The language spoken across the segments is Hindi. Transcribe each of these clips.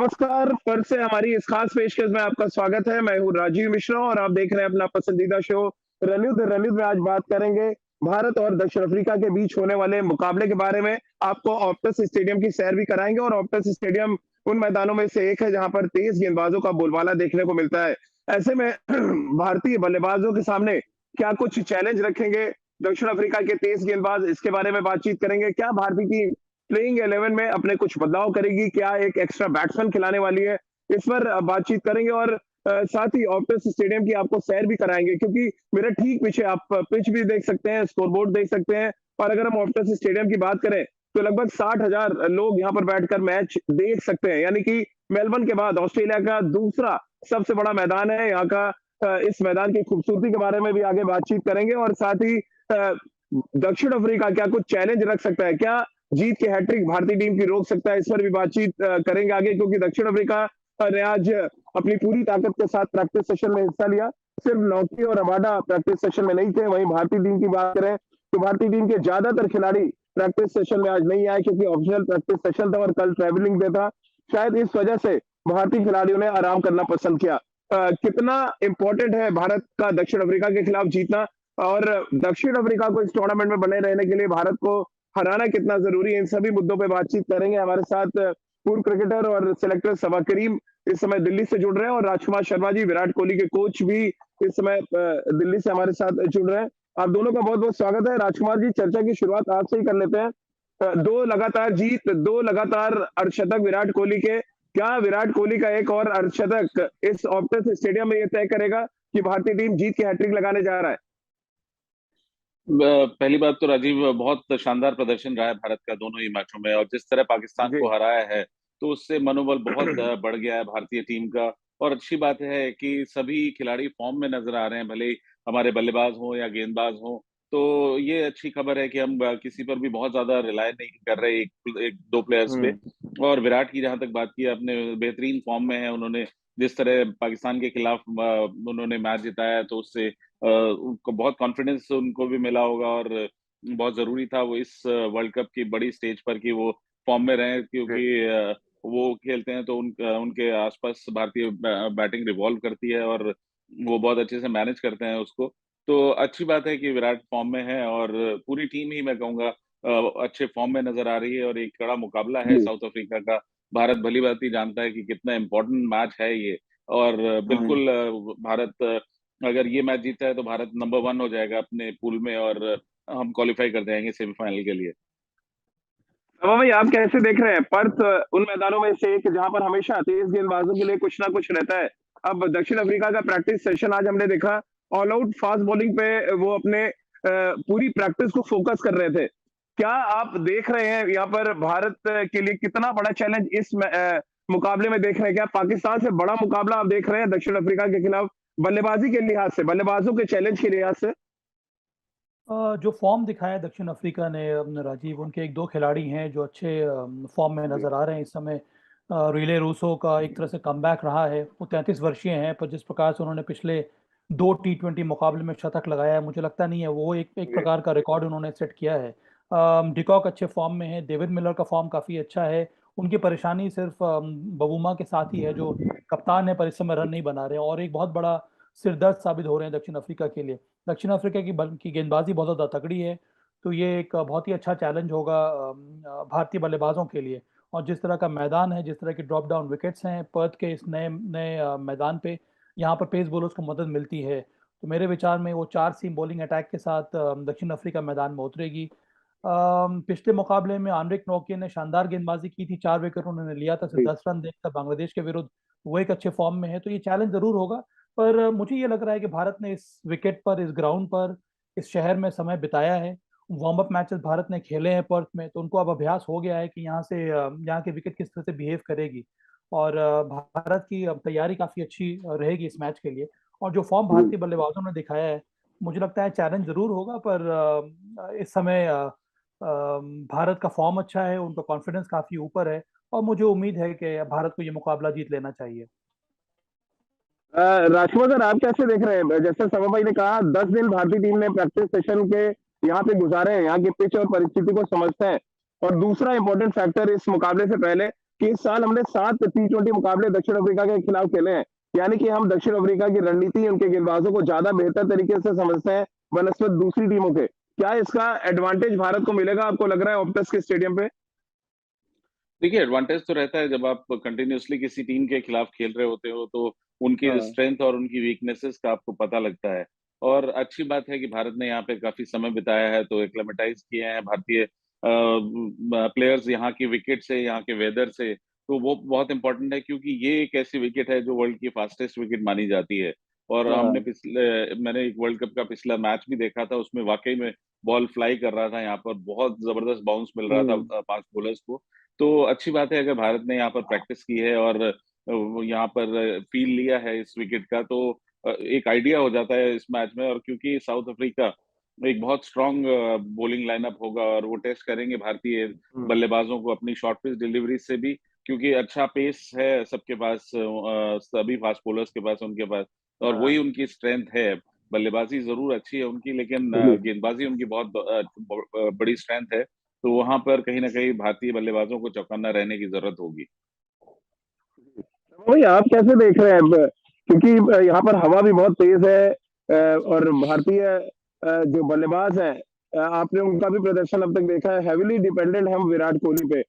नमस्कार, फिर से हमारी इस खास पेशकश में आपका स्वागत है। मैं हूँ राजीव मिश्रा और आप देख रहे हैं अपना पसंदीदा शो रन विद रन में। आज बात करेंगे भारत और दक्षिण अफ्रीका के बीच होने वाले मुकाबले के बारे में। आपको ऑप्टस स्टेडियम की सैर भी कराएंगे और ऑप्टस स्टेडियम उन मैदानों में से एक है जहां पर तेज गेंदबाजों का बोलबाला देखने को मिलता है। ऐसे में भारतीय बल्लेबाजों के सामने क्या कुछ चैलेंज रखेंगे दक्षिण अफ्रीका के तेज गेंदबाज, इसके बारे में बातचीत करेंगे। क्या भारतीय टीम प्लेइंग 11 में अपने कुछ बदलाव करेगी, क्या एक एक्स्ट्रा बैट्समैन खिलाने वाली है, इस पर बातचीत करेंगे। और साथ ही ऑप्टस स्टेडियम की आपको सैर भी कराएंगे, क्योंकि मेरे ठीक पीछे आप पिच भी देख सकते हैं, स्कोरबोर्ड देख सकते हैं। और अगर हम ऑप्टस स्टेडियम की बात करें तो लगभग 60,000 लोग यहाँ पर बैठकर मैच देख सकते हैं, यानी कि मेलबर्न के बाद ऑस्ट्रेलिया का दूसरा सबसे बड़ा मैदान है। यहाँ का इस मैदान की खूबसूरती के बारे में भी आगे बातचीत करेंगे। और साथ ही दक्षिण अफ्रीका क्या कुछ चैलेंज रख सकता है, क्या जीत के हैट्रिक भारतीय टीम की रोक सकता है, इस पर भी बातचीत करेंगे आगे। क्योंकि दक्षिण अफ्रीका ने आज अपनी पूरी ताकत के साथ प्रैक्टिस सेशन में हिस्सा लिया। सिर्फ नौकी और रबाडा प्रैक्टिस सेशन में नहीं थे। वहीं भारतीय टीम की बात करें तो भारतीय टीम के ज्यादातर खिलाड़ी प्रैक्टिस सेशन में आज नहीं आए, क्योंकि ऑप्शनल प्रैक्टिस सेशन था और कल ट्रेवलिंग डे था। शायद इस वजह से भारतीय खिलाड़ियों ने आराम करना पसंद किया। कितना इंपॉर्टेंट है भारत का दक्षिण अफ्रीका के खिलाफ जीतना, और दक्षिण अफ्रीका को इस टूर्नामेंट में बने रहने के लिए भारत को हराना कितना जरूरी है, इन सभी मुद्दों पे बातचीत करेंगे। हमारे साथ पूर्व क्रिकेटर और सिलेक्टर सबा करीम इस समय दिल्ली से जुड़ रहे हैं, और राजकुमार शर्मा जी, विराट कोहली के कोच, भी इस समय दिल्ली से हमारे साथ जुड़ रहे हैं। आप दोनों का बहुत बहुत स्वागत है। राजकुमार जी, चर्चा की शुरुआत आपसे ही कर लेते हैं। दो लगातार जीत, दो लगातार अर्धशतक विराट कोहली के। क्या विराट कोहली का एक और अर्धशतक इस ऑप्टस स्टेडियम में यह तय करेगा कि भारतीय टीम जीत के हैट्रिक लगाने जा रहा है? पहली बात तो राजीव, बहुत शानदार प्रदर्शन रहा है भारत का दोनों ही मैचों में, और जिस तरह पाकिस्तान जी। को हराया है तो उससे मनोबल बहुत बढ़ गया है भारतीय टीम का। और अच्छी बात है कि सभी खिलाड़ी फॉर्म में नजर आ रहे हैं, भले ही हमारे बल्लेबाज हों या गेंदबाज हों। तो ये अच्छी खबर है कि हम किसी पर भी बहुत ज्यादा रिलाय नहीं कर रहे एक दो प्लेयर्स पे। हम्म। और विराट की जहां तक बात की आपने, बेहतरीन फॉर्म में है। उन्होंने जिस तरह पाकिस्तान के खिलाफ उन्होंने मैच जिताया, तो उससे उनको बहुत कॉन्फिडेंस उनको भी मिला होगा। और बहुत जरूरी था वो इस वर्ल्ड कप की बड़ी स्टेज पर कि वो फॉर्म में रहें, क्योंकि वो खेलते हैं तो उनके आसपास भारतीय बैटिंग रिवॉल्व करती है और वो बहुत अच्छे से मैनेज करते हैं उसको। तो अच्छी बात है कि विराट फॉर्म में है, और पूरी टीम ही मैं कहूंगा अच्छे फॉर्म में नजर आ रही है। और एक कड़ा मुकाबला है जी। साउथ अफ्रीका का। भारत भली भांति जानता है कि कितना इम्पोर्टेंट मैच है ये। और हम्म। बिल्कुल भारत अगर ये मैच जीता है तो भारत नंबर 1 हो जाएगा अपने पूल में, और हम क्वालिफाई कर जाएंगे सेमीफाइनल के लिए। अब भाई, आप कैसे देख रहे हैं पर्थ, उन मैदानों में से एक जहां पर हमेशा तेज गेंदबाजों के लिए कुछ ना कुछ रहता है। अब दक्षिण अफ्रीका का प्रैक्टिस सेशन आज हमने देखा, ऑल आउट फास्ट बॉलिंग पे वो अपने पूरी प्रैक्टिस को फोकस कर रहे थे। क्या आप देख रहे हैं यहाँ पर भारत के लिए कितना बड़ा चैलेंज इस मुकाबले में देख रहे हैं? क्या पाकिस्तान से बड़ा मुकाबला आप देख रहे हैं दक्षिण अफ्रीका के खिलाफ, बल्लेबाजी के लिहाज से, बल्लेबाजों के चैलेंज के लिहाज से? जो फॉर्म दिखाया है दक्षिण अफ्रीका ने, राजीव, उनके एक दो खिलाड़ी हैं जो अच्छे फॉर्म में जी। नजर आ रहे हैं इस समय। रिले रूसो का एक तरह से कमबैक रहा है। वो 33 वर्षीय हैं, पर जिस प्रकार से उन्होंने पिछले दो T20 मुकाबले में शतक लगाया है, मुझे लगता नहीं है वो एक जी। प्रकार का रिकॉर्ड उन्होंने सेट किया है। डिकॉक अच्छे फॉर्म में है। डेविड मिलर का फॉर्म काफ़ी अच्छा है। उनकी परेशानी सिर्फ बबूमा के साथ ही है, जो कप्तान है, पर इस समय रन नहीं बना रहे हैं और एक बहुत बड़ा सिरदर्द साबित हो रहे हैं दक्षिण अफ्रीका के लिए। दक्षिण अफ्रीका की गेंदबाजी बहुत ज़्यादा तगड़ी है, तो ये एक बहुत ही अच्छा चैलेंज होगा भारतीय बल्लेबाजों के लिए। और जिस तरह का मैदान है, जिस तरह के ड्रॉप डाउन विकेट्स हैं पर्थ के इस नए नए मैदान पे, यहाँ पर पेस बॉलर्स को मदद मिलती है। तो मेरे विचार में वो 4 सीम बॉलिंग अटैक के साथ दक्षिण अफ्रीका मैदान में उतरेगी। पिछले मुकाबले में आंद्रिक नौकी ने शानदार गेंदबाजी की थी, 4 विकेट उन्होंने लिया था, सिर्फ जी। 10 रन देकर बांग्लादेश के विरुद्ध। वो एक अच्छे फॉर्म में है, तो ये चैलेंज जरूर होगा। पर मुझे ये लग रहा है कि भारत ने इस विकेट पर, इस ग्राउंड पर, इस शहर में समय बिताया है। वार्म अप मैचेस भारत ने खेले हैं पर्थ में, तो उनको अब अभ्यास हो गया है कि यहाँ से यहाँ की विकेट किस तरह से बिहेव करेगी। और भारत की अब तैयारी काफ़ी अच्छी रहेगी इस मैच के लिए। और जो फॉर्म जी। भारतीय बल्लेबाजों ने दिखाया है, मुझे लगता है चैलेंज जरूर होगा। पर इस समय भारत का फॉर्म अच्छा है, उनका कॉन्फिडेंस काफ़ी ऊपर है, और मुझे उम्मीद है कि भारत को ये मुकाबला जीत लेना चाहिए। राजकुमार सर, आप कैसे देख रहे हैं? जैसे समा भाई ने कहा, 10 दिन भारतीय टीम ने प्रैक्टिस सेशन के यहाँ पे गुजारे हैं, यहाँ की पिच और परिस्थिति को समझते हैं। और दूसरा इंपॉर्टेंट फैक्टर इस मुकाबले से पहले कि इस साल हमने 7 टी20 मुकाबले दक्षिण अफ्रीका के खिलाफ खेले हैं। यानी कि हम दक्षिण अफ्रीका की रणनीति, उनके गेंदबाजों को ज़्यादा बेहतर तरीके से समझते हैं बनस्पत दूसरी टीमों के। क्या इसका एडवांटेज भारत को मिलेगा, आपको लग रहा है ऑप्टस के स्टेडियम पे? देखिए, एडवांटेज तो रहता है जब आप कंटिन्यूअसली किसी टीम के खिलाफ खेल रहे होते हो, तो उनकी हाँ। स्ट्रेंथ और उनकी वीकनेसेस का आपको पता लगता है। और अच्छी बात है कि भारत ने यहाँ पे काफ़ी समय बिताया है, तो एक्लिमेटाइज़ किए हैं भारतीय प्लेयर्स यहाँ की विकेट से, यहाँ के वेदर से, तो वो बहुत इम्पोर्टेंट है क्योंकि ये एक ऐसी विकेट है जो वर्ल्ड की फास्टेस्ट विकेट मानी जाती है। और हाँ। मैंने एक वर्ल्ड कप का पिछला मैच भी देखा था, उसमें वाक़ई में बॉल फ्लाई कर रहा था यहाँ पर, बहुत ज़बरदस्त बाउंस मिल रहा था हुँ। 5 बॉलर्स को। तो अच्छी बात है अगर भारत ने यहाँ पर प्रैक्टिस की है और वो यहाँ पर फ़ील लिया है इस विकेट का, तो एक आइडिया हो जाता है इस मैच में। और क्योंकि साउथ अफ्रीका एक बहुत स्ट्रॉन्ग बॉलिंग लाइनअप होगा और वो टेस्ट करेंगे भारतीय हुँ। बल्लेबाजों को अपनी शॉर्ट पिच डिलीवरी से भी, क्योंकि अच्छा पेस है सबके पास, सभी फास्ट बॉलर्स के पास, उनके पास, और हाँ। वही उनकी स्ट्रेंथ है। बल्लेबाज़ी ज़रूर अच्छी है उनकी, लेकिन जी। गेंदबाज़ी उनकी बहुत बड़ी स्ट्रेंथ है। तो वहाँ पर कहीं न कहीं भारतीय बल्लेबाजों को चौकन्ना रहने की ज़रूरत होगी। वही आप कैसे देख रहे हैं अब? क्योंकि यहाँ पर हवा भी बहुत तेज़ है और भारतीय जो बल्लेबाज हैं, आपने उनका भी प्रदर्शन अब तक देखा है, हेवीली डिपेंडेंट हैं हम विराट कोहली पे।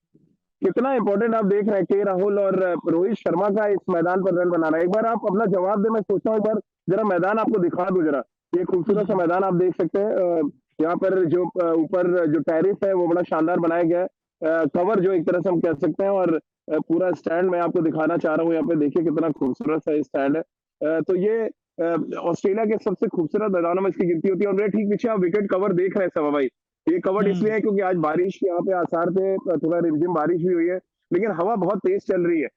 कितना इम्पोर्टेंट आप देख रहे हैं के राहुल और रोहित शर्मा का इस मैदान पर रन बनाना। एक बार आप अपना जवाब दें, मैं सोचता हूँ एक बार ज़रा मैदान आपको दिखा दूँ ज़रा। ये खूबसूरत सा हम्म, मैदान आप देख सकते हैं। यहाँ पर जो ऊपर जो टेरेस है वो बड़ा शानदार बनाया गया है। कवर जो एक तरह से हम कह सकते हैं, और पूरा स्टैंड मैं आपको दिखाना चाह रहा हूँ। यहाँ पे देखिए कितना खूबसूरत सा ये स्टैंड है। तो ये ऑस्ट्रेलिया के सबसे खूबसूरत मैदानों में इसकी गिनती होती है और मेरे ठीक पीछे आप विकेट कवर देख रहे हैं सवा भाई। ये कवर्ड इसलिए हम्म। है क्योंकि आज बारिश के यहाँ पे आसार थे, थोड़ा रिमझिम बारिश भी हुई है, लेकिन हवा बहुत तेज चल रही है।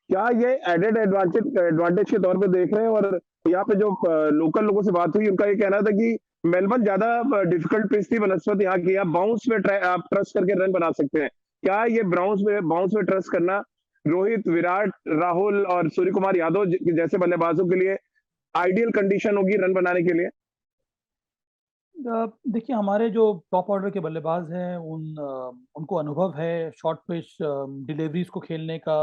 क्या ये एडेड एडवांटेज एडवांटेज के तौर पे देख रहे हैं? और यहाँ पे जो लोकल लोगों से बात हुई, उनका ये कहना था कि मेलबर्न ज्यादा डिफिकल्ट पिच थी बनस्पत यहाँ की, आप बाउंस में आप ट्रस्ट करके रन बना सकते हैं। क्या ये बाउंस में ट्रस्ट करना रोहित, विराट, राहुल और सूर्य कुमार यादव जैसे बल्लेबाजों के लिए आइडियल कंडीशन होगी रन बनाने के लिए? देखिए हमारे जो टॉप ऑर्डर के बल्लेबाज हैं उनको अनुभव है शॉर्ट पिच डिलीवरीज को खेलने का,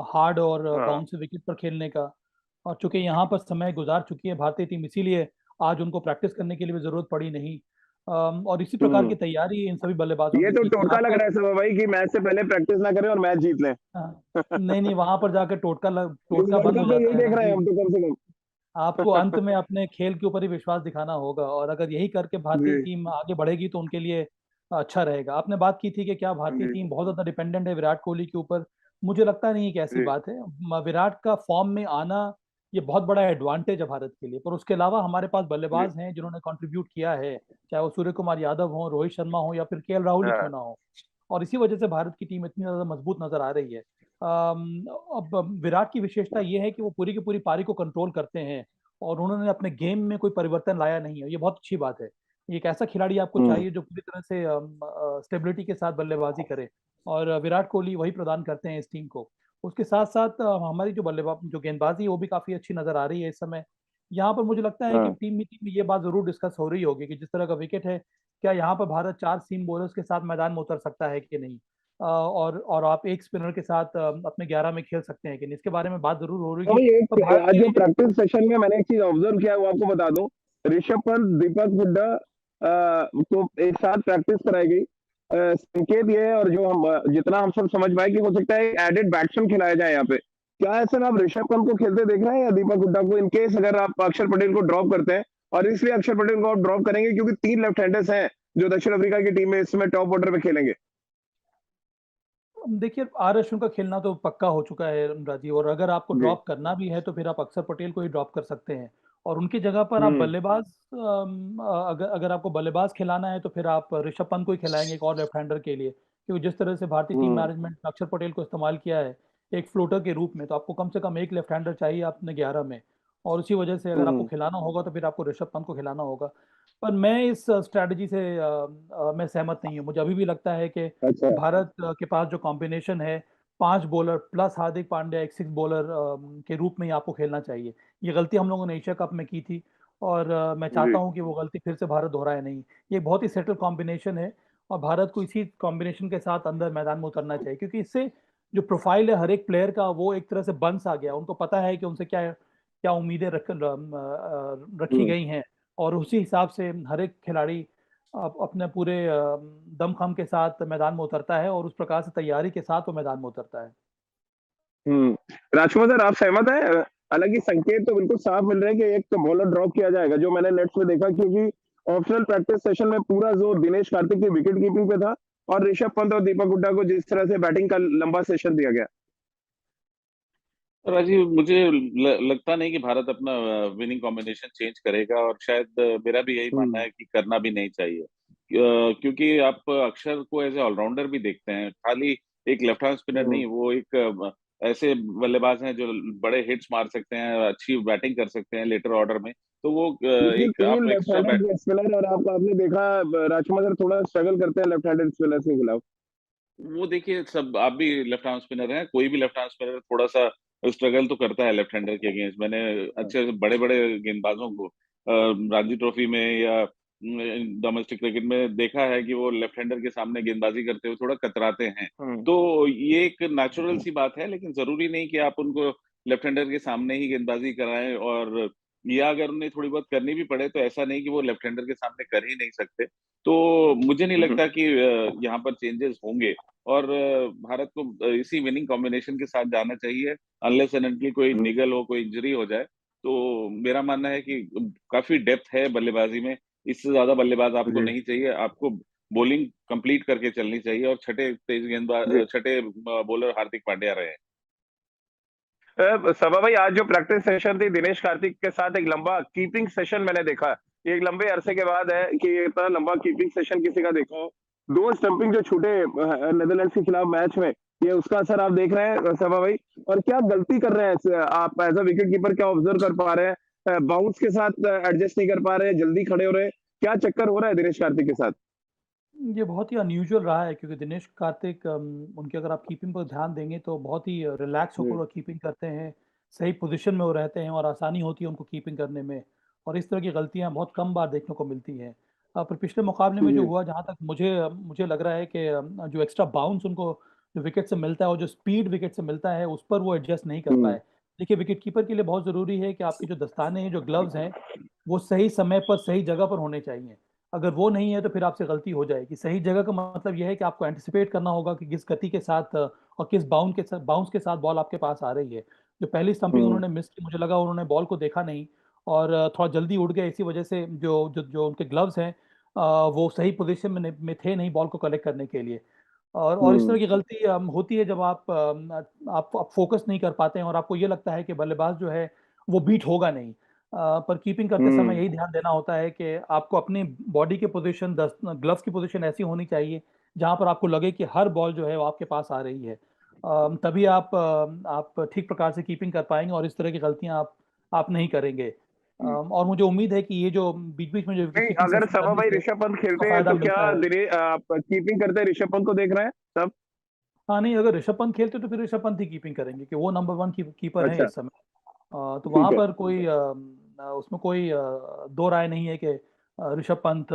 हार्ड और हाँ। बाउंसी विकेट पर खेलने का। और चूंकि यहाँ पर समय गुजार चुकी है भारतीय टीम, इसीलिए आज उनको प्रैक्टिस करने के लिए भी जरूरत पड़ी नहीं। और इसी प्रकार की हम्म। तैयारी इन सभी बल्लेबाजों ये की तो थी कि टोटका लग आपको रहा है सब भाई कि मैच से पहले प्रैक्टिस ना करें और मैच जीत लें। नहीं नहीं, वहां पर जाकर इस टोटका वर्ल्ड बंद हो कप में जाता यही है देख रहे हैं राजीव। हम तो कम से आपको अंत कम। में अपने खेल के ऊपर ही विश्वास दिखाना होगा, और अगर यही करके भारतीय जी। टीम आगे बढ़ेगी तो उनके लिए अच्छा रहेगा। आपने बात की थी कि क्या भारतीय जी। टीम बहुत ज्यादा डिपेंडेंट है विराट कोहली के ऊपर। मुझे लगता नहीं कि ऐसी जी। बात है। विराट का फॉर्म में आना ये बहुत बड़ा एडवांटेज है भारत के लिए, पर उसके अलावा हमारे पास जी। बल्लेबाज हैं जिन्होंने कंट्रीब्यूट किया है, चाहे वो सूर्य कुमार यादव हो, रोहित शर्मा हो, या फिर केएल राहुल ही क्यों हाँ। ना हो। और इसी वजह से भारत की टीम इतनी ज्यादा मजबूत नजर आ रही है। अब विराट की विशेषता ये है कि वो पूरी की पूरी पारी को कंट्रोल करते हैं और उन्होंने अपने गेम में कोई परिवर्तन लाया नहीं है, ये बहुत अच्छी बात है। एक ऐसा खिलाड़ी आपको हम्म। चाहिए जो पूरी तरह से स्टेबिलिटी के साथ बल्लेबाजी करे, और विराट कोहली वही प्रदान करते हैं इस टीम को। उसके साथ साथ हमारी जो बल्लेबाज जो गेंदबाजी है वो भी काफी अच्छी नजर आ रही है इस समय। यहाँ पर मुझे लगता है कि हाँ। टीम मीटिंग में ये बात जरूर डिस्कस हो रही होगी कि जिस तरह का विकेट है, क्या यहाँ पर भारत 4 सीम बॉलर्स के साथ मैदान में उतर सकता है कि नहीं, और आप एक स्पिनर के साथ अपने 11 में खेल सकते हैं कि नहीं, इसके बारे में बात जरूर हो रही तो है। भाई तो एक भारत आज के जो लिए प्रैक्टिस सेशन में मैंने एक चीज ऑब्जर्व किया है वो आपको बता दूं। ऋषभ पंत, दीपक हुड्डा को एक साथ प्रैक्टिस कराई गई। संकेत ये है, और जो हम जितना हम सब समझ पाए कि हो सकता है एडेड बैट्समैन खिलाया जाए यहाँ पे। क्या ऐसा आप ऋषभ पंत को खेलते देख रहे हैं या दीपक हुड्डा को, इन केस अगर आप अक्षर पटेल को ड्रॉप करते हैं? और इसलिए अक्षर पटेल को आप ड्रॉप करेंगे क्योंकि 3 लेफ्ट हैंडर्स हैं जो दक्षिण अफ्रीका की टीम में इस समय टॉप ऑर्डर पे खेलेंगे। देखिए आर अश्विन का खेलना तो पक्का हो चुका है राजीव, और अगर आपको जी। ड्रॉप करना भी है तो फिर आप अक्षर पटेल को ही ड्रॉप कर सकते हैं। और उनकी जगह पर आप हम्म। बल्लेबाज, अगर अगर आपको बल्लेबाज खिलाना है तो फिर आप ऋषभ पंत को ही खिलाएंगे एक और लेफ्ट हैंडर के लिए, क्योंकि जिस तरह से भारतीय टीम हम्म। मैनेजमेंट ने अक्षर पटेल को इस्तेमाल किया है एक फ्लोटर के रूप में, तो आपको कम से कम एक लेफ्ट हैंडर चाहिए अपने 11 में। और उसी वजह से अगर आपको हम्म। खिलाना होगा तो फिर आपको ऋषभ पंत को खिलाना होगा। पर मैं इस स्ट्रैटेजी से मैं सहमत नहीं हूँ। मुझे अभी भी लगता है कि अच्छा। भारत के पास जो कॉम्बिनेशन है, 5 बॉलर प्लस हार्दिक पांड्या एक 6 बॉलर के रूप में ही आपको खेलना चाहिए। ये गलती हम लोगों ने एशिया कप में की थी, और मैं चाहता जी। हूं कि वो गलती फिर से भारत दोहराए नहीं। ये बहुत ही सेटल कॉम्बिनेशन है और भारत को इसी कॉम्बिनेशन के साथ अंदर मैदान में उतरना चाहिए, क्योंकि इससे जो प्रोफाइल है हर एक प्लेयर का वो एक तरह से बंस आ गया, उनको पता है कि उनसे क्या क्या उम्मीदें रखी गई हैं, और उसी हिसाब से हर एक खिलाड़ी अपने पूरे दमखम के साथ मैदान में उतरता है और उस प्रकार से तैयारी के साथ वो मैदान में उतरता है। राजकुमार सर, आप सहमत हैं? हालांकि संकेत तो बिल्कुल साफ मिल रहे हैं कि एक तो बॉलर ड्रॉप किया जाएगा, जो मैंने नेट्स में देखा, क्योंकि ऑप्शनल प्रैक्टिस सेशन में पूरा जोर दिनेश कार्तिक की विकेट कीपिंग पे था और ऋषभ पंत और दीपक हुड्डा को जिस तरह से बैटिंग का लंबा सेशन दिया गया। राजीव, मुझे लगता नहीं कि भारत अपना विनिंग कॉम्बिनेशन चेंज करेगा, और शायद मेरा भी यही मानना हम्म है कि करना भी नहीं चाहिए। क्योंकि आप अक्षर को एज ए ऑलराउंडर भी देखते हैं, खाली एक लेफ्ट हैंड स्पिनर हम्म नहीं, वो एक ऐसे बल्लेबाज हैं जो बड़े हिट्स मार सकते हैं, अच्छी बैटिंग कर सकते हैं लेटर ऑर्डर में। तो वो लेकिन एक तीन आप लेफ्ट एक्स्ट्रा हैंडेड स्पिनर, और आपने देखा राजकुमार सर थोड़ा स्ट्रगल करते हैं लेफ्ट हैंडेड स्पिनर के खिलाफ। वो देखिए, सब आप भी लेफ्ट आर्म स्पिनर हैं, कोई भी लेफ्ट आर्म स्पिनर थोड़ा सा स्ट्रगल तो करता है लेफ्ट हैंडर के अगेंस्ट। मैंने अच्छे बड़े बड़े गेंदबाजों को रणजी ट्रॉफी में या डोमेस्टिक क्रिकेट में देखा है कि वो लेफ्ट हैंडर के सामने गेंदबाजी करते हुए थोड़ा कतराते हैं। हम्म तो ये एक नेचुरल सी बात है, लेकिन जरूरी नहीं कि आप उनको लेफ्ट हैंडर के सामने ही गेंदबाजी कराएं, और या अगर उन्हें थोड़ी बहुत करनी भी पड़े तो ऐसा नहीं कि वो लेफ्ट हैंडर के सामने कर ही नहीं सकते। तो मुझे नहीं हम्म लगता कि यहाँ पर चेंजेस होंगे, और भारत को इसी विनिंग कॉम्बिनेशन के साथ जाना चाहिए, अनलेस एंड अनटिल कोई हम्म निगल हो, कोई इंजरी हो जाए। तो मेरा मानना है कि काफी डेप्थ है बल्लेबाजी में, इससे ज्यादा बल्लेबाज आपको जी नहीं चाहिए। आपको बॉलिंग कंप्लीट करके चलनी चाहिए, और छठे तेज जी। गेंदबाज, छठे बॉलर हार्दिक पांड्या रहे हैं। सभा भाई, आज जो प्रैक्टिस सेशन थी दिनेश कार्तिक के साथ, एक लंबा कीपिंग सेशन मैंने देखा। ये एक लंबे अरसे के बाद है कि इतना लंबा कीपिंग सेशन किसी का देखा हो। दो स्टंपिंग जो छूटे नेदरलैंड्स के खिलाफ मैच में, ये उसका असर आप देख रहे हैं सभा भाई? और क्या गलती कर रहे हैं आप एज अ विकेट कीपर, क्या ऑब्जर्व कर पा रहे हैं? बाउंस के साथ एडजस्ट नहीं कर पा रहे हैं, जल्दी खड़े हो रहे हैं, क्या चक्कर हो रहा है दिनेश कार्तिक के साथ? ये बहुत ही अनयूजुअल रहा है, क्योंकि दिनेश कार्तिक उनकी अगर आप कीपिंग पर ध्यान देंगे तो बहुत ही रिलैक्स होकर जी वो कीपिंग करते हैं, सही पोजीशन में वो रहते हैं और आसानी होती है उनको कीपिंग करने में, और इस तरह की गलतियां बहुत कम बार देखने को मिलती हैं। पर पिछले मुकाबले में जो जी। हुआ, जहाँ तक मुझे लग रहा है कि जो एक्स्ट्रा बाउंस उनको जो विकेट से मिलता है और जो स्पीड विकेट से मिलता है, उस पर वो एडजस्ट नहीं कर हम्म पाए। देखिए, विकेट कीपर के लिए बहुत ज़रूरी है कि आपके जो दस्ताने हैं, जो ग्लव्स हैं, वो सही समय पर सही जगह पर होने चाहिए। अगर वो नहीं है तो फिर आपसे गलती हो जाएगी। सही जगह का मतलब यह है कि आपको एंटिसिपेट करना होगा कि किस गति के साथ और किस बाउंस के साथ बॉल आपके पास आ रही है। जो पहली स्टंपिंग हम्म उन्होंने मिस की, मुझे लगा उन्होंने बॉल को देखा नहीं और थोड़ा जल्दी उड़ गए, इसी वजह से जो उनके ग्लव्स हैं, वो सही पोजीशन में थे नहीं बॉल को कलेक्ट करने के लिए। और इस हम्म तरह की गलती होती है जब आप फोकस नहीं कर पाते हैं और आपको ये लगता है कि बल्लेबाज जो है वो बीट होगा नहीं। पर कीपिंग करते समय हम्म यही ध्यान देना होता है कि आपको अपनी बॉडी की पोजीशन, ग्लव्स की पोजीशन ऐसी होनी चाहिए जहां पर आपको लगे कि हर बॉल जो है वो आपके पास आ रही है। तभी आप ठीक प्रकार से कीपिंग कर पाएंगे और इस तरह की गलतियां आप नहीं करेंगे। और मुझे उम्मीद है कि ये जो बीच बीच में जो विकेट नहीं, कीपिंग अगर सेशन सभा करने भाई से ऋषभ पंत उसका खेलते हैं फायदा तो क्या मिलता है। आप कीपिंग करते हैं ऋषभ पंत को देख रहे हैं सब? हाँ नहीं, अगर ऋषभ पंत खेलते तो फिर ऋषभ पंत ही कीपिंग करेंगे कि वो नंबर वन कीपर है अच्छा, इस समय। तो वहां ठीक है। पर कोई उसमें कोई दो राय नहीं है कि ऋषभ पंत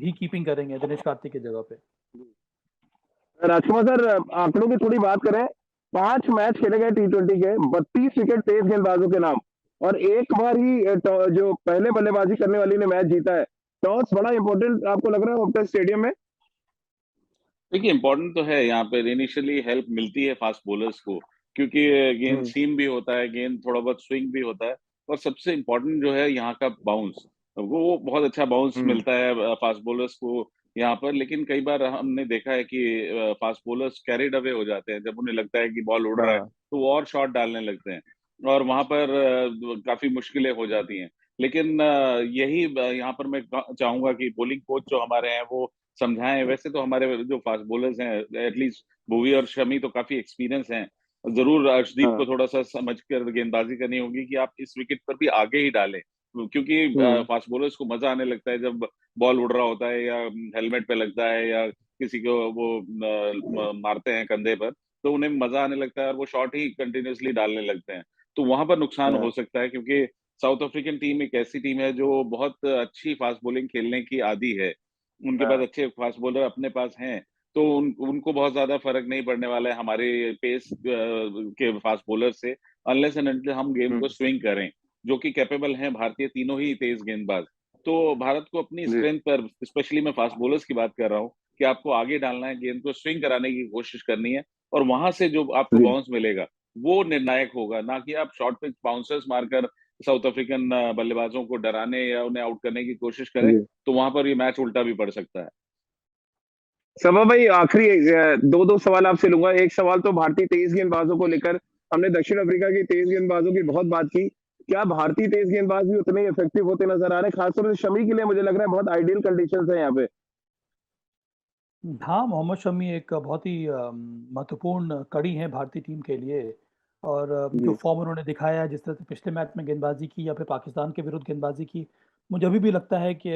ही कीपिंग करेंगे दिनेश कार्तिक की जगह पे। राजकुमार सर, आंकड़ों की थोड़ी बात करें। 5 मैच खेले गए टी20 के, 32 विकेट तेज गेंदबाजों के नाम, और एक बार ही जो पहले बल्लेबाजी करने वाली ने मैच जीता है। टॉस बड़ा इंपॉर्टेंट आपको लग रहा है होपटन स्टेडियम में? देखिए, इंपॉर्टेंट तो है, यहाँ पे इनिशियली हेल्प मिलती है फास्ट बॉलर्स को, क्योंकि गेंद हम्म सीम भी होता है, गेंद थोड़ा बहुत स्विंग भी होता है, और सबसे इम्पोर्टेंट जो है यहाँ का बाउंस, वो बहुत अच्छा बाउंस हम्म मिलता है फास्ट बॉलर्स को यहाँ पर। लेकिन कई बार हमने देखा है कि फास्ट बॉलर्स कैरिड अवे हो जाते हैं, जब उन्हें लगता है कि बॉल उड़ रहा है हाँ तो वो और शॉट डालने लगते हैं, और वहां पर काफी मुश्किलें हो जाती हैं। लेकिन यही यहाँ पर मैं चाहूंगा कि बॉलिंग कोच जो हमारे हैं वो समझाएं। वैसे तो हमारे जो फास्ट बॉलर्स हैं, एटलीस्ट भुवी और शमी तो काफी एक्सपीरियंस हैं। जरूर अर्शदीप को हाँ। थोड़ा सा समझ कर गेंदबाजी करनी होगी कि आप इस विकेट पर भी आगे ही डालें, क्योंकि हम्म फास्ट बॉलर्स को मजा आने लगता है जब बॉल उड़ रहा होता है, या हेलमेट पे लगता है, या किसी को वो मारते हैं कंधे पर, तो उन्हें मजा आने लगता है और वो शॉट ही कंटिन्यूअसली डालने लगते हैं। तो वहां पर नुकसान हो हाँ सकता है, क्योंकि साउथ अफ्रीकन टीम एक ऐसी टीम है जो बहुत अच्छी फास्ट बॉलिंग खेलने की आदी है, उनके पास हाँ अच्छे फास्ट बॉलर अपने पास हैं। तो उनको बहुत ज्यादा फर्क नहीं पड़ने वाला है हमारे पेस के फास्ट बॉलर से, अनलेस एंड अनटिल हम गेम को स्विंग करें, जो कि कैपेबल हैं भारतीय तीनों ही तेज गेंदबाज। तो भारत को अपनी जी। स्ट्रेंथ पर, स्पेशली मैं फास्ट बॉलर्स की बात कर रहा हूँ, कि आपको आगे डालना है, गेंद को स्विंग कराने की कोशिश करनी है, और वहां से जो आपको जी। बाउंस मिलेगा वो निर्णायक होगा, ना कि आप शॉर्ट पिच बाउंसर्स मारकर साउथ अफ्रीकन बल्लेबाजों को डराने या उन्हें आउट करने की कोशिश करें, जी। तो वहां पर ये मैच उल्टा भी पड़ सकता है। सभा भाई, आखिरी 2-2 सवाल आपसे लूँगा। एक सवाल तो भारतीय तेज गेंदबाजों को लेकर, हमने दक्षिण अफ्रीका की तेज गेंदबाजों की बहुत बात की। क्या भारतीय तेज गेंदबाज भी उतने ही इफेक्टिव होते नज़र आ रहे हैं? खासतौर से शमी के लिए मुझे लग रहा है बहुत आइडियल कंडीशंस हैं यहाँ पे। हाँ, मोहम्मद शमी एक बहुत ही महत्वपूर्ण कड़ी है भारतीय टीम के लिए और जो जी। फ़ॉर्म उन्होंने दिखाया है, जिस तरह से पिछले मैच में गेंदबाज़ी की या फिर पाकिस्तान के विरुद्ध गेंदबाज़ी की, मुझे अभी भी लगता है कि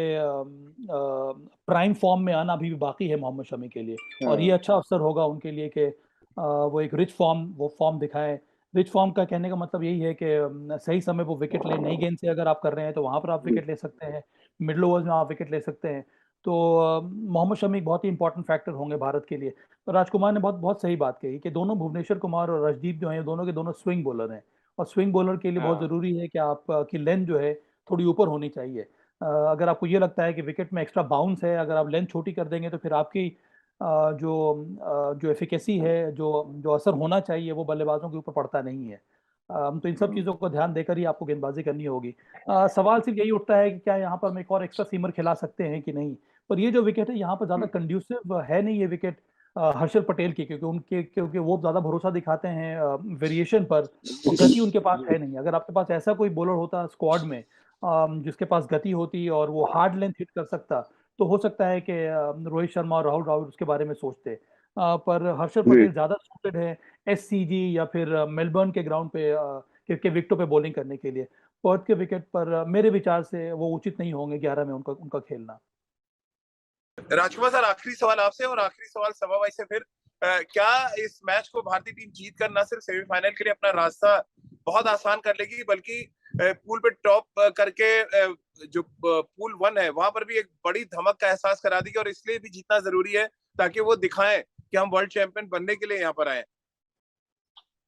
प्राइम फ़ॉर्म में आना अभी भी बाकी है मोहम्मद शमी के लिए और ये हाँ। अच्छा अवसर होगा उनके लिए कि वो एक वो फ़ॉर्म दिखाएँ। रिच फ़ॉर्म का कहने का मतलब यही है कि सही समय वो विकेट लें, नई गेंद से अगर आप कर रहे हैं, तो वहाँ पर आप जी। विकेट ले सकते हैं, मिडल ओवर्स में आप विकेट ले सकते हैं। तो मोहम्मद शमी एक बहुत ही इंपॉर्टेंट फैक्टर होंगे भारत के लिए। तो राजकुमार ने बहुत बहुत सही बात कही कि दोनों भुवनेश्वर कुमार और अर्शदीप जो हैं, दोनों के दोनों स्विंग बॉलर हैं और स्विंग बॉलर के लिए बहुत हाँ, ज़रूरी है कि आप की लेंथ जो है थोड़ी ऊपर होनी चाहिए। अगर आपको ये लगता है कि विकेट में एक्स्ट्रा बाउंस है, अगर आप लेंथ छोटी कर देंगे तो फिर आपकी जो एफिकेसी है, जो जो असर होना चाहिए वो बल्लेबाजों के ऊपर पड़ता नहीं है। तो इन सब चीज़ों को ध्यान देकर ही आपको गेंदबाजी करनी होगी। सवाल सिर्फ यही उठता है कि क्या यहाँ पर हम एक और एक्स्ट्रा सीमर खिला सकते हैं कि नहीं? पर ये जो विकेट है यहाँ पर ज़्यादा कंड्यूसिव है नहीं ये विकेट हर्षल पटेल की क्योंकि वो ज़्यादा भरोसा दिखाते हैं वेरिएशन पर और गति उनके पास है नहीं। अगर आपके पास ऐसा कोई बॉलर होता स्क्वाड में जिसके पास गति होती और वो हार्ड लेंथ हिट कर सकता, तो हो सकता है कि रोहित शर्मा और राहुल द्रविड़ उसके बारे में सोचते। पर हर्षल जी। पटेल ज़्यादा सूटेड है एससीजी या फिर मेलबर्न के ग्राउंड पे के विकेटों पे बॉलिंग करने के लिए। पर्थ के विकेट पर मेरे विचार से वो उचित नहीं होंगे 11 में उनका उनका खेलना। राजकुमार सर, आखिरी सवाल आपसे और आखिरी सवाल सभा भाई से फिर क्या इस मैच को भारतीय टीम जीत कर न सिर्फ सेमीफाइनल के लिए अपना रास्ता बहुत आसान कर लेगी, बल्कि पूल पे टॉप करके जो पूल 1 है वहां पर भी एक बड़ी धमक का एहसास करा देगी, और इसलिए भी जीतना जरूरी है ताकि वो दिखाएं कि हम वर्ल्ड चैंपियन बनने के लिए यहाँ पर आए।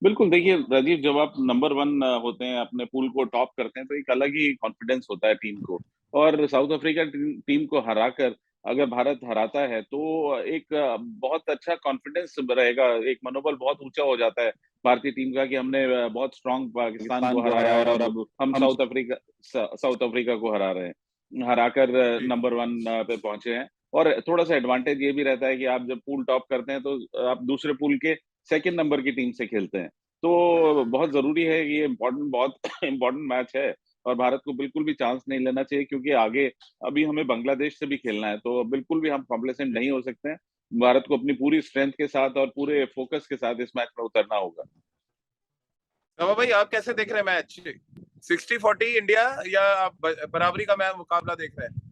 बिल्कुल। देखिए राजीव, जब आप नंबर 1 होते हैं, अपने पूल को टॉप करते हैं, तो एक अलग ही कॉन्फिडेंस होता है टीम को, और साउथ अफ्रीका टीम को हराकर अगर भारत हराता है, तो एक बहुत अच्छा कॉन्फिडेंस रहेगा, एक मनोबल बहुत ऊंचा हो जाता है भारतीय टीम का, कि हमने बहुत स्ट्रांग पाकिस्तान को हराया और अब हम साउथ अफ्रीका को हरा रहे हैं, हराकर नंबर 1 पे पहुंचे हैं। और थोड़ा सा एडवांटेज ये भी रहता है कि आप जब पूल टॉप करते हैं, तो आप दूसरे पूल के सेकंड नंबर की टीम से खेलते हैं। तो बहुत ज़रूरी है कि ये बहुत इम्पोर्टेंट मैच है, और भारत को बिल्कुल भी चांस नहीं लेना चाहिए, क्योंकि आगे अभी हमें बांग्लादेश से भी खेलना है, तो बिल्कुल भी हम कॉम्प्लेसेंट नहीं हो सकते हैं। भारत को अपनी पूरी स्ट्रेंथ के साथ और पूरे फोकस के साथ इस मैच में उतरना होगा। सभा भाई, आप कैसे देख रहे हैं मैच? 60-40 इंडिया या आप बराबरी का मुकाबला देख रहे हैं?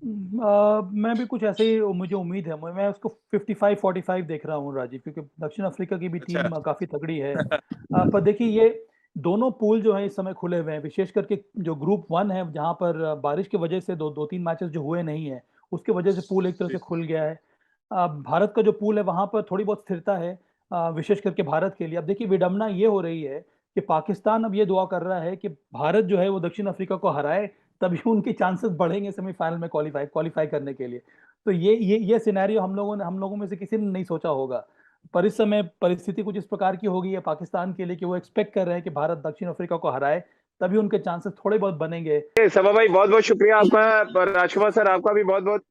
मैं भी कुछ ऐसे ही मुझे उम्मीद है मैं उसको 55-45 देख रहा हूँ राजीव क्योंकि दक्षिण अफ्रीका की भी अच्छा। टीम काफ़ी तगड़ी है। पर देखिए ये दोनों पूल जो है इस समय खुले हुए हैं विशेष करके जो ग्रुप 1 है जहाँ पर बारिश की वजह से दो तीन मैचेस जो हुए नहीं है उसकी वजह से पूल एक तरह से खुल गया है। भारत का जो पूल है वहाँ पर थोड़ी बहुत स्थिरता है विशेष करके भारत के लिए। अब देखिए विडंबना ये हो रही है कि पाकिस्तान अब ये दुआ कर रहा है कि भारत जो है वो दक्षिण अफ्रीका को हराए तभी उनके चांसेस बढ़ेंगे सेमीफाइनल में क्वालिफाई करने के लिए। तो ये सिनेरियो हम लोगों में से किसी ने नहीं सोचा होगा। पर इस समय परिस्थिति कुछ इस प्रकार की हो गई है पाकिस्तान के लिए कि वो एक्सपेक्ट कर रहे हैं कि भारत दक्षिण अफ्रीका को हराए तभी उनके चांसेस थोड़े बहुत बनेंगे। सभा भाई, बहुत-बहुत शुक्रिया आपका। राजकुमार सर, आपका भी बहुत-बहुत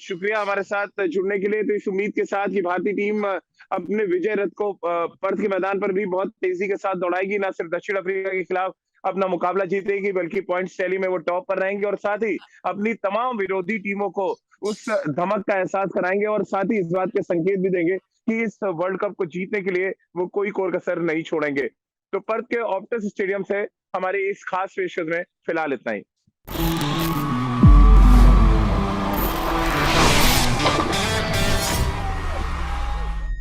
शुक्रिया हमारे साथ जुड़ने के लिए। तो इस उम्मीद के साथ कि भारतीय टीम अपने विजय रथ को पर्थ के मैदान पर भी बहुत तेजी के साथ दौड़ाएगी, ना सिर्फ दक्षिण अफ्रीका के खिलाफ अपना मुकाबला जीतेगी, बल्कि पॉइंट्स टैली में वो टॉप पर रहेंगे और साथ ही अपनी तमाम विरोधी टीमों को उस धमक का एहसास कराएंगे और साथ ही इस बात के संकेत भी देंगे कि इस वर्ल्ड कप को जीतने के लिए वो कोई कोर-कसर नहीं छोड़ेंगे। तो पर्थ के ऑप्टस स्टेडियम से हमारी इस खास पेशकश में फिलहाल इतना ही।